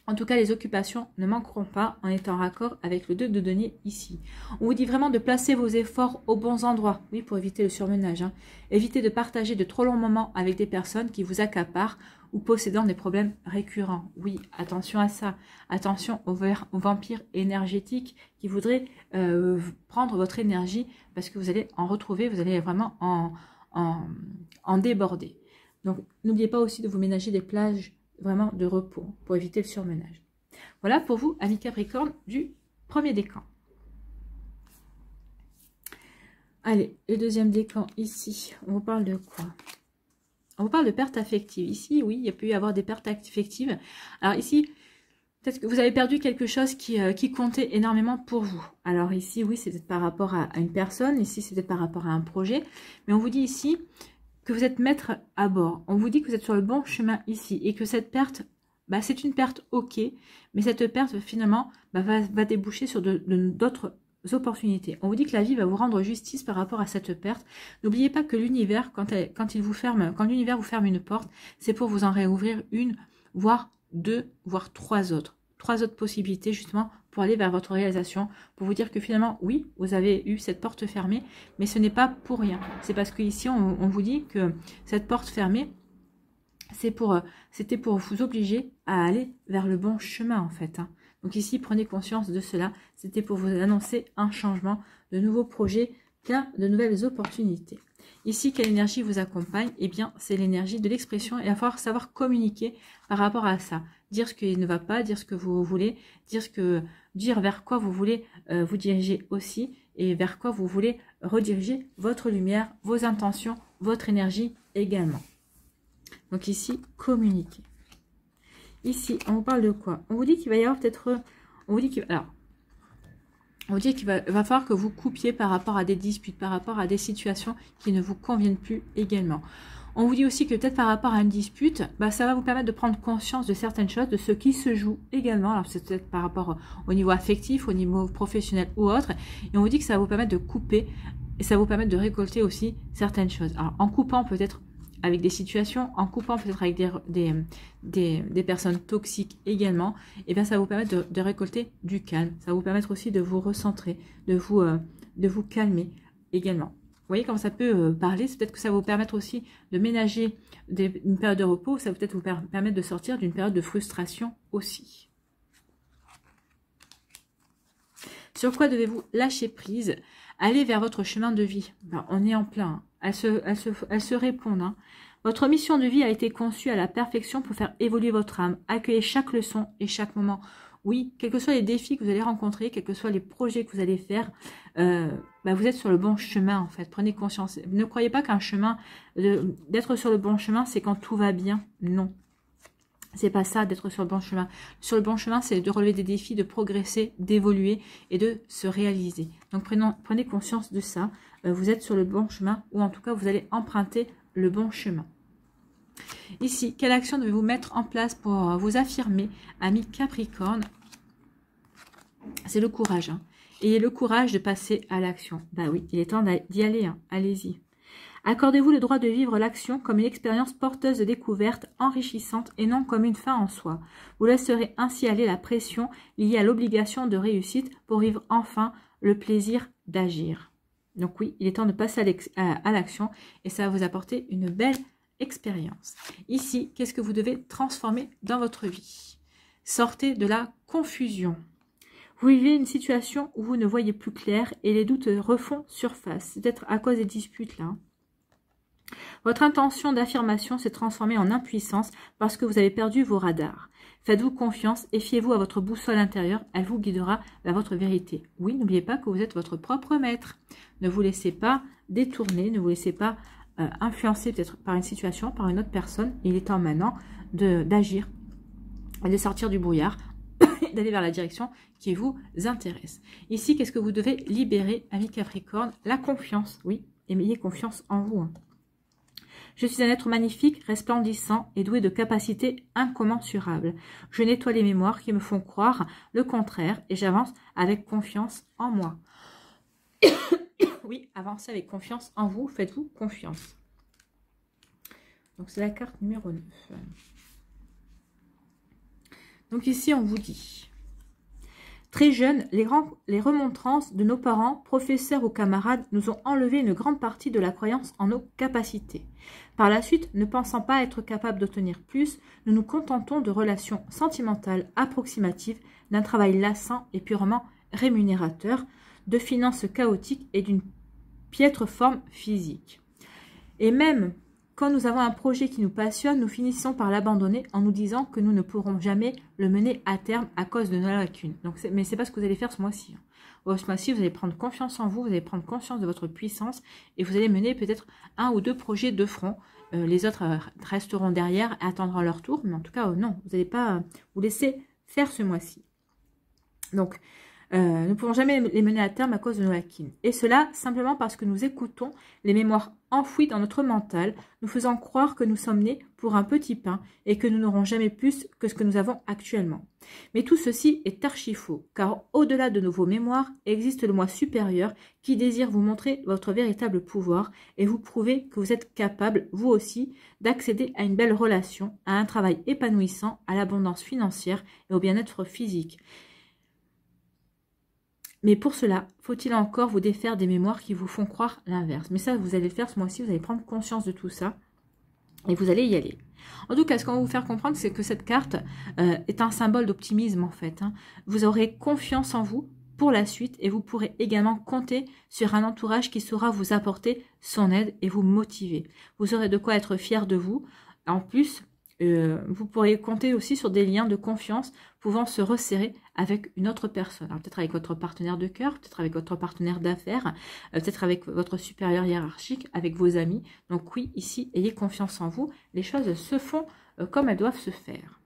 En tout cas, les occupations ne manqueront pas en étant raccord avec le 2 de denier ici. On vous dit vraiment de placer vos efforts aux bons endroits. Oui, pour éviter le surmenage. Évitez de partager de trop longs moments avec des personnes qui vous accaparent ou possédant des problèmes récurrents. Oui, attention à ça. Attention aux vampires énergétiques qui voudraient prendre votre énergie parce que vous allez en retrouver, vous allez vraiment en déborder. Donc, n'oubliez pas aussi de vous ménager des plages vraiment de repos pour éviter le surmenage. Voilà pour vous, amis Capricorne, du premier décan. Allez, le deuxième décan, ici, on vous parle de quoi? On vous parle de perte affective. Ici, oui, il peut y avoir des pertes affectives. Alors ici, peut-être que vous avez perdu quelque chose qui comptait énormément pour vous. Alors ici, oui, c'est peut-être par rapport à une personne. Ici, c'est peut-être par rapport à un projet. Mais on vous dit ici que vous êtes maître à bord. On vous dit que vous êtes sur le bon chemin ici et que cette perte, bah, c'est une perte ok, mais cette perte finalement bah, va déboucher sur d'autres opportunités. On vous dit que la vie va vous rendre justice par rapport à cette perte. N'oubliez pas que l'univers, quand l'univers vous ferme une porte, c'est pour vous en réouvrir une, voire deux, voire trois autres possibilités justement pour aller vers votre réalisation, pour vous dire que finalement, oui, vous avez eu cette porte fermée, mais ce n'est pas pour rien. C'est parce qu'ici, on vous dit que cette porte fermée, c'était pour vous obliger à aller vers le bon chemin en fait. Hein. Donc ici, prenez conscience de cela. C'était pour vous annoncer un changement, de nouveaux projets, plein de nouvelles opportunités. Ici, quelle énergie vous accompagne? Eh bien, c'est l'énergie de l'expression et il va falloir savoir communiquer par rapport à ça. Dire ce qui ne va pas, dire ce que vous voulez, dire vers quoi vous voulez vous diriger aussi et vers quoi vous voulez rediriger votre lumière, vos intentions, votre énergie également. Donc ici, communiquer. Ici, on vous parle de quoi? On vous dit qu'il va y avoir peut-être... On vous dit qu'il va falloir que vous coupiez par rapport à des disputes, par rapport à des situations qui ne vous conviennent plus également. On vous dit aussi que peut-être par rapport à une dispute, bah, ça va vous permettre de prendre conscience de certaines choses, de ce qui se joue également. Alors c'est peut-être par rapport au niveau affectif, au niveau professionnel ou autre. Et on vous dit que ça va vous permettre de couper et ça va vous permettre de récolter aussi certaines choses. Alors en coupant peut-être avec des situations, en coupant peut-être avec des personnes toxiques également, et bien ça va vous permettre de récolter du calme. Ça va vous permettre aussi de vous recentrer, de vous calmer également. Vous voyez comment ça peut parler, c'est peut-être que ça va vous permettre aussi de ménager une période de repos, ça va peut-être vous permettre de sortir d'une période de frustration aussi. Sur quoi devez-vous lâcher prise? Aller vers votre chemin de vie. Ben, on est en plein. Elles se répondent. Hein. Votre mission de vie a été conçue à la perfection pour faire évoluer votre âme. Accueillez chaque leçon et chaque moment. Oui, quels que soient les défis que vous allez rencontrer, quels que soient les projets que vous allez faire, ben vous êtes sur le bon chemin en fait. Prenez conscience. Ne croyez pas qu'un chemin, d'être sur le bon chemin, c'est quand tout va bien. Non. C'est pas ça d'être sur le bon chemin. Sur le bon chemin, c'est de relever des défis, de progresser, d'évoluer et de se réaliser. Donc prenez conscience de ça. Vous êtes sur le bon chemin ou en tout cas vous allez emprunter le bon chemin. Ici, quelle action devez-vous mettre en place pour vous affirmer, ami Capricorne? C'est le courage. Hein. Ayez le courage de passer à l'action. Bah oui, il est temps d'y aller. Hein. Allez-y. Accordez-vous le droit de vivre l'action comme une expérience porteuse de découverte, enrichissante et non comme une fin en soi. Vous laisserez ainsi aller la pression liée à l'obligation de réussite pour vivre enfin le plaisir d'agir. Donc oui, il est temps de passer à l'action et ça va vous apporter une belle expérience. Ici, qu'est-ce que vous devez transformer dans votre vie? Sortez de la confusion. Vous vivez une situation où vous ne voyez plus clair et les doutes refont surface. C'est peut-être à cause des disputes là. Votre intention d'affirmation s'est transformée en impuissance parce que vous avez perdu vos radars. Faites-vous confiance et fiez-vous à votre boussole intérieure, elle vous guidera vers votre vérité. Oui, n'oubliez pas que vous êtes votre propre maître. Ne vous laissez pas détourner, ne vous laissez pas influencer peut-être par une situation, par une autre personne. Il est temps maintenant d'agir et de sortir du brouillard, d'aller vers la direction qui vous intéresse. Ici, qu'est-ce que vous devez libérer, ami Capricorne? La confiance, oui, ayez confiance en vous. Hein. Je suis un être magnifique, resplendissant et doué de capacités incommensurables. Je nettoie les mémoires qui me font croire le contraire et j'avance avec confiance en moi. Oui, avancez avec confiance en vous, faites-vous confiance. Donc c'est la carte numéro 9. Donc ici on vous dit... Très jeunes, les remontrances de nos parents, professeurs ou camarades nous ont enlevé une grande partie de la croyance en nos capacités. Par la suite, ne pensant pas être capables d'obtenir plus, nous nous contentons de relations sentimentales approximatives, d'un travail lassant et purement rémunérateur, de finances chaotiques et d'une piètre forme physique. Et même quand nous avons un projet qui nous passionne, nous finissons par l'abandonner en nous disant que nous ne pourrons jamais le mener à terme à cause de nos lacunes. Donc, mais c'est pas ce que vous allez faire ce mois-ci. Hein. Ce mois-ci, vous allez prendre confiance en vous, vous allez prendre conscience de votre puissance et vous allez mener peut-être un ou deux projets de front. Les autres resteront derrière et attendront leur tour. Mais en tout cas, non, vous n'allez pas vous laisser faire ce mois-ci. Donc, nous ne pourrons jamais les mener à terme à cause de nos lacunes. Et cela simplement parce que nous écoutons les mémoires enfouis dans notre mental, nous faisant croire que nous sommes nés pour un petit pain et que nous n'aurons jamais plus que ce que nous avons actuellement. Mais tout ceci est archi-faux, car au-delà de vos mémoires existe le moi supérieur qui désire vous montrer votre véritable pouvoir et vous prouver que vous êtes capable, vous aussi, d'accéder à une belle relation, à un travail épanouissant, à l'abondance financière et au bien-être physique. Mais pour cela, faut-il encore vous défaire des mémoires qui vous font croire l'inverse. Mais ça, vous allez le faire ce mois-ci, vous allez prendre conscience de tout ça et vous allez y aller. En tout cas, ce qu'on va vous faire comprendre, c'est que cette carte est un symbole d'optimisme en fait. Vous aurez confiance en vous pour la suite et vous pourrez également compter sur un entourage qui saura vous apporter son aide et vous motiver. Vous aurez de quoi être fier de vous. En plus, vous pourriez compter aussi sur des liens de confiance pouvant se resserrer avec une autre personne. Peut-être avec votre partenaire de cœur, peut-être avec votre partenaire d'affaires, peut-être avec votre supérieur hiérarchique, avec vos amis. Donc oui, ici, ayez confiance en vous. Les choses se font comme elles doivent se faire.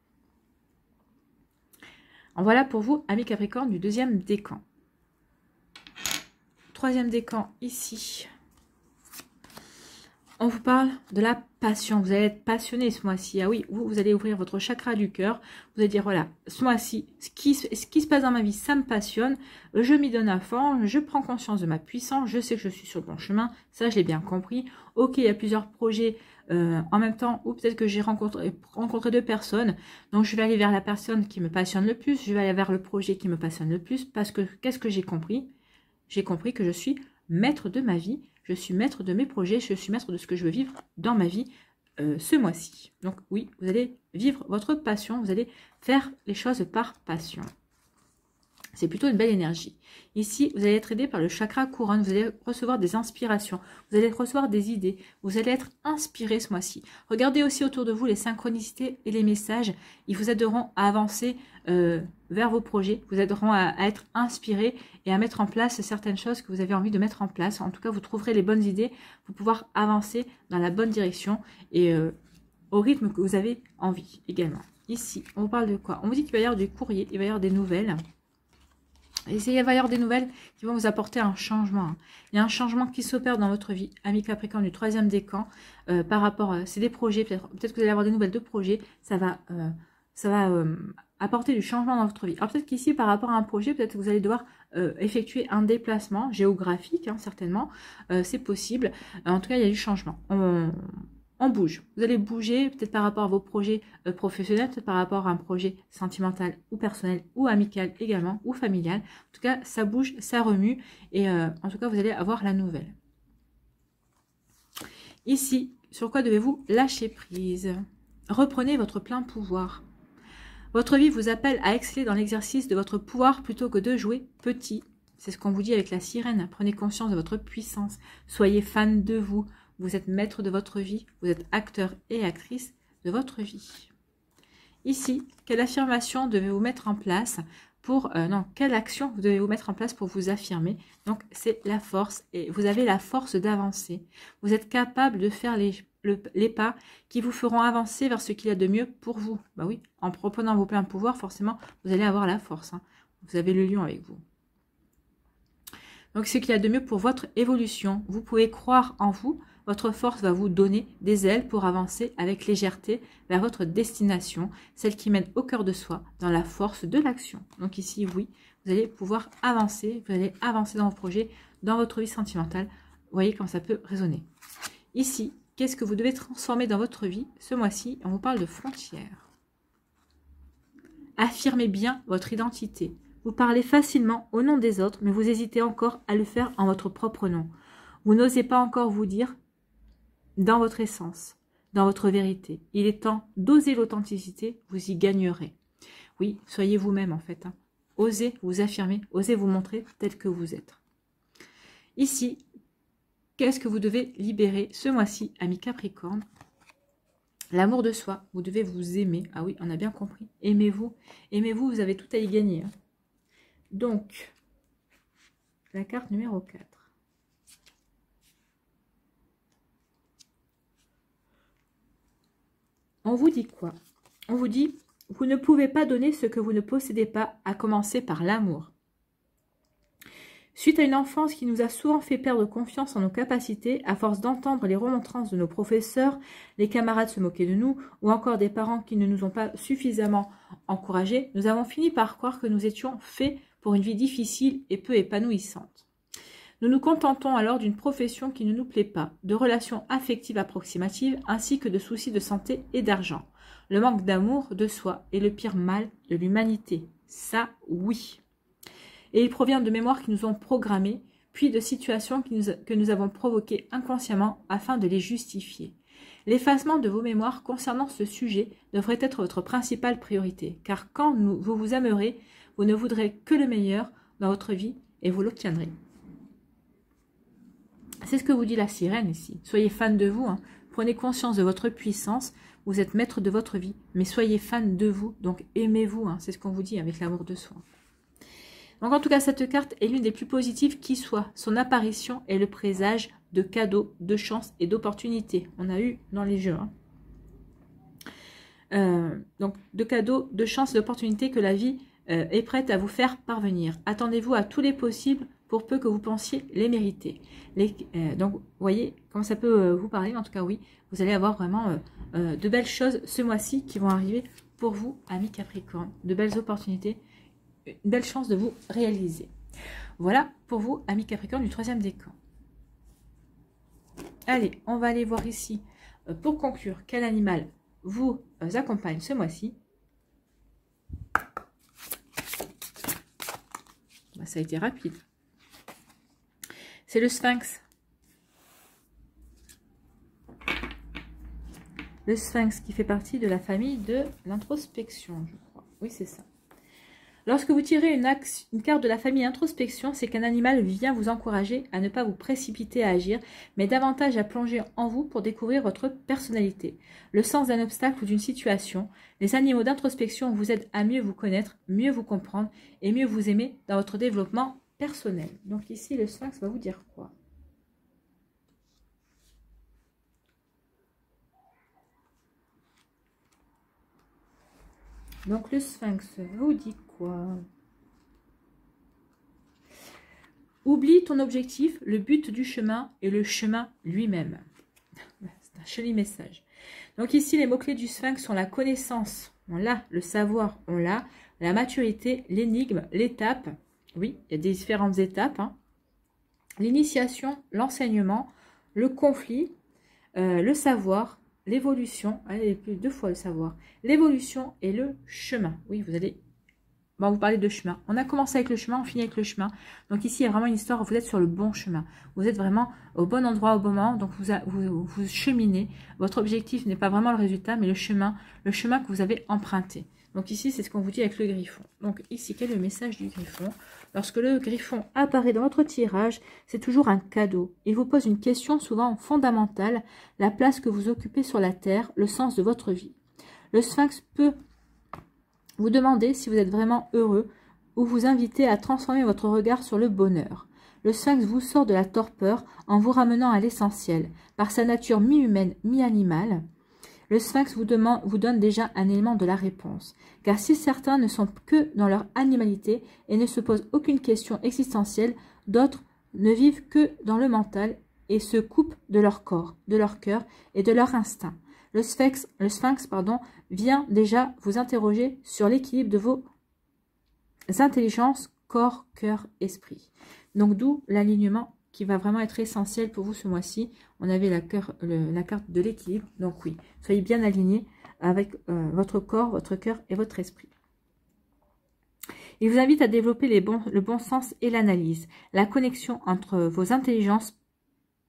En voilà pour vous, amis Capricorne, du deuxième décan. Troisième décan, ici. On vous parle de la passion. Vous allez être passionné ce mois-ci. Ah oui, vous allez ouvrir votre chakra du cœur. Vous allez dire, voilà, ce mois-ci, ce qui se passe dans ma vie, ça me passionne. Je m'y donne à fond. Je prends conscience de ma puissance. Je sais que je suis sur le bon chemin. Ça, je l'ai bien compris. Ok, il y a plusieurs projets en même temps. Ou peut-être que j'ai rencontré deux personnes. Donc, je vais aller vers la personne qui me passionne le plus. Je vais aller vers le projet qui me passionne le plus. Parce que, qu'est-ce que j'ai compris? J'ai compris que je suis maître de ma vie. Je suis maître de mes projets, je suis maître de ce que je veux vivre dans ma vie ce mois-ci. Donc oui, vous allez vivre votre passion, vous allez faire les choses par passion. C'est plutôt une belle énergie. Ici, vous allez être aidé par le chakra couronne, vous allez recevoir des inspirations, vous allez recevoir des idées, vous allez être inspiré ce mois-ci. Regardez aussi autour de vous les synchronicités et les messages, ils vous aideront à avancer vers vos projets, vous aideront à être inspiré et à mettre en place certaines choses que vous avez envie de mettre en place. En tout cas, vous trouverez les bonnes idées pour pouvoir avancer dans la bonne direction et au rythme que vous avez envie également. Ici, on vous parle de quoi? On vous dit qu'il va y avoir du courrier, il va y avoir des nouvelles. Et il va y avoir des nouvelles qui vont vous apporter un changement. Il y a un changement qui s'opère dans votre vie, amis Capricorne du troisième décan, par rapport, c'est des projets, peut-être que vous allez avoir des nouvelles de projets, ça va apporter du changement dans votre vie. Alors peut-être qu'ici, par rapport à un projet, peut-être que vous allez devoir effectuer un déplacement géographique, certainement, c'est possible. En tout cas, il y a du changement. On bouge. Vous allez bouger peut-être par rapport à vos projets professionnels, peut-être par rapport à un projet sentimental ou personnel ou amical également, ou familial. En tout cas, ça bouge, ça remue et en tout cas, vous allez avoir la nouvelle. Ici, sur quoi devez-vous lâcher prise? Reprenez votre plein pouvoir. Votre vie vous appelle à exceller dans l'exercice de votre pouvoir plutôt que de jouer petit. C'est ce qu'on vous dit avec la sirène. Prenez conscience de votre puissance. Soyez fan de vous. Vous êtes maître de votre vie, vous êtes acteur et actrice de votre vie. Ici, quelle affirmation devez-vous mettre en place pour... quelle action vous devez vous mettre en place pour vous affirmer? Donc, c'est la force et vous avez la force d'avancer. Vous êtes capable de faire les pas qui vous feront avancer vers ce qu'il y a de mieux pour vous. Bah oui, en reprenant vos pleins pouvoirs, forcément, vous allez avoir la force. Vous avez le lion avec vous. Donc, ce qu'il y a de mieux pour votre évolution. Vous pouvez croire en vous. Votre force va vous donner des ailes pour avancer avec légèreté vers votre destination, celle qui mène au cœur de soi, dans la force de l'action. Donc ici, oui, vous allez pouvoir avancer, vous allez avancer dans vos projets, dans votre vie sentimentale. Vous voyez comment ça peut résonner. Ici, qu'est-ce que vous devez transformer dans votre vie ce mois-ci? On vous parle de frontières. Affirmez bien votre identité. Vous parlez facilement au nom des autres, mais vous hésitez encore à le faire en votre propre nom. Vous n'osez pas encore vous dire dans votre essence, dans votre vérité. Il est temps d'oser l'authenticité, vous y gagnerez. Oui, soyez vous-même en fait. Osez vous affirmer, osez vous montrer tel que vous êtes. Ici, qu'est-ce que vous devez libérer ce mois-ci, amis Capricorne? L'amour de soi, vous devez vous aimer. Ah oui, on a bien compris. Aimez-vous, aimez-vous, vous avez tout à y gagner. Donc, la carte numéro 4. On vous dit quoi? On vous dit, vous ne pouvez pas donner ce que vous ne possédez pas, à commencer par l'amour. Suite à une enfance qui nous a souvent fait perdre confiance en nos capacités, à force d'entendre les remontrances de nos professeurs, les camarades se moquer de nous, ou encore des parents qui ne nous ont pas suffisamment encouragés, nous avons fini par croire que nous étions faits pour une vie difficile et peu épanouissante. Nous nous contentons alors d'une profession qui ne nous plaît pas, de relations affectives approximatives, ainsi que de soucis de santé et d'argent. Le manque d'amour de soi est le pire mal de l'humanité. Ça, oui. Et il provient de mémoires qui nous ont programmées, puis de situations que nous avons provoquées inconsciemment afin de les justifier. L'effacement de vos mémoires concernant ce sujet devrait être votre principale priorité, car quand vous vous aimerez, vous ne voudrez que le meilleur dans votre vie et vous l'obtiendrez. C'est ce que vous dit la sirène ici. Soyez fan de vous, hein. Prenez conscience de votre puissance, vous êtes maître de votre vie, mais soyez fan de vous, donc aimez-vous, hein. C'est ce qu'on vous dit avec l'amour de soi. Donc en tout cas, cette carte est l'une des plus positives qui soit. Son apparition est le présage de cadeaux, de chances et d'opportunités. On a eu dans les jeux. Hein. Donc de cadeaux, de chances et d'opportunités que la vie est prête à vous faire parvenir. Attendez-vous à tous les possibles pour peu que vous pensiez les mériter. Donc vous voyez comment ça peut vous parler. Mais en tout cas, oui, vous allez avoir vraiment de belles choses ce mois-ci qui vont arriver pour vous, amis Capricorne. De belles opportunités. Une belle chance de vous réaliser. Voilà pour vous, amis Capricorne du 3e décan. Allez, on va aller voir ici, pour conclure, quel animal vous accompagne ce mois-ci. Bah, ça a été rapide. C'est le Sphinx. Le Sphinx qui fait partie de la famille de l'introspection, je crois. Oui, c'est ça. Lorsque vous tirez une carte de la famille introspection, c'est qu'un animal vient vous encourager à ne pas vous précipiter à agir, mais davantage à plonger en vous pour découvrir votre personnalité. Le sens d'un obstacle ou d'une situation, les animaux d'introspection vous aident à mieux vous connaître, mieux vous comprendre et mieux vous aimer dans votre développement personnel. Donc ici, le Sphinx va vous dire quoi? Donc le Sphinx vous dit quoi? Oublie ton objectif, le but du chemin et le chemin lui-même. C'est un joli message. Donc ici, les mots-clés du Sphinx sont la connaissance, on l'a, le savoir, on l'a, la maturité, l'énigme, l'étape. Oui, il y a des différentes étapes. Hein. L'initiation, l'enseignement, le conflit, le savoir, l'évolution, allez, plus 2 fois le savoir, l'évolution et le chemin. Oui, vous allez, bon, vous parlez de chemin. On a commencé avec le chemin, on finit avec le chemin. Donc ici, il y a vraiment une histoire, vous êtes sur le bon chemin. Vous êtes vraiment au bon endroit, au bon moment, donc vous cheminez. Votre objectif n'est pas vraiment le résultat, mais le chemin que vous avez emprunté. Donc ici, c'est ce qu'on vous dit avec le griffon. Donc ici, quel est le message du griffon? Lorsque le griffon apparaît dans votre tirage, c'est toujours un cadeau. Il vous pose une question souvent fondamentale, la place que vous occupez sur la terre, le sens de votre vie. Le Sphinx peut vous demander si vous êtes vraiment heureux ou vous inviter à transformer votre regard sur le bonheur. Le Sphinx vous sort de la torpeur en vous ramenant à l'essentiel. Par sa nature mi-humaine, mi-animale, le Sphinx vous donne déjà un élément de la réponse. Car si certains ne sont que dans leur animalité et ne se posent aucune question existentielle, d'autres ne vivent que dans le mental et se coupent de leur corps, de leur cœur et de leur instinct. Le Sphinx vient déjà vous interroger sur l'équilibre de vos intelligences, corps, cœur, esprit. Donc d'où l'alignement qui va vraiment être essentiel pour vous ce mois-ci. On avait la carte de l'équilibre. Donc oui, soyez bien alignés avec votre corps, votre cœur et votre esprit. Il vous invite à développer le bon sens et l'analyse. La connexion entre vos intelligences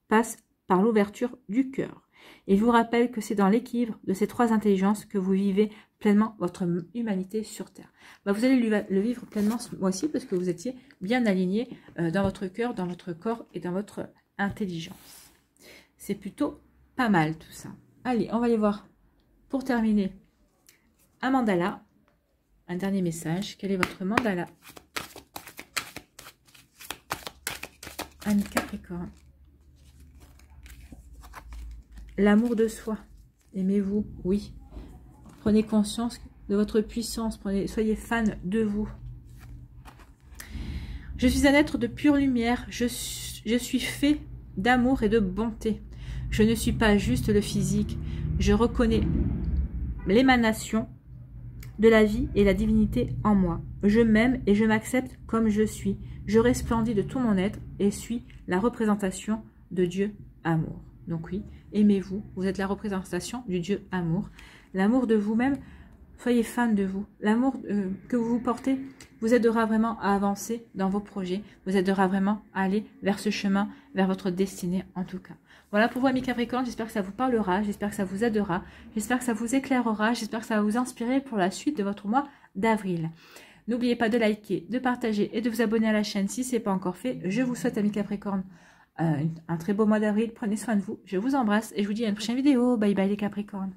passe par l'ouverture du cœur. Il vous rappelle que c'est dans l'équilibre de ces 3 intelligences que vous vivez pleinement votre humanité sur Terre. Bah, vous allez le vivre pleinement ce mois-ci parce que vous étiez bien aligné dans votre cœur, dans votre corps et dans votre intelligence. C'est plutôt pas mal tout ça. Allez, on va aller voir pour terminer un mandala. Un dernier message. Quel est votre mandala? Ami Capricorne. L'amour de soi. Aimez-vous, oui. Prenez conscience de votre puissance. Soyez fan de vous. Je suis un être de pure lumière. Je suis fait d'amour et de bonté. Je ne suis pas juste le physique. Je reconnais l'émanation de la vie et la divinité en moi. Je m'aime et je m'accepte comme je suis. Je resplendis de tout mon être et suis la représentation de Dieu amour. Donc oui, aimez-vous. Vous êtes la représentation du Dieu amour. L'amour de vous-même, soyez fan de vous. L'amour que vous vous portez vous aidera vraiment à avancer dans vos projets. Vous aidera vraiment à aller vers ce chemin, vers votre destinée en tout cas. Voilà pour vous amis Capricorne, j'espère que ça vous parlera, j'espère que ça vous aidera, j'espère que ça vous éclairera, j'espère que ça va vous inspirer pour la suite de votre mois d'avril. N'oubliez pas de liker, de partager et de vous abonner à la chaîne si ce n'est pas encore fait. Je vous souhaite amis Capricorne un très beau mois d'avril, prenez soin de vous, je vous embrasse et je vous dis à une prochaine vidéo. Bye bye les Capricornes.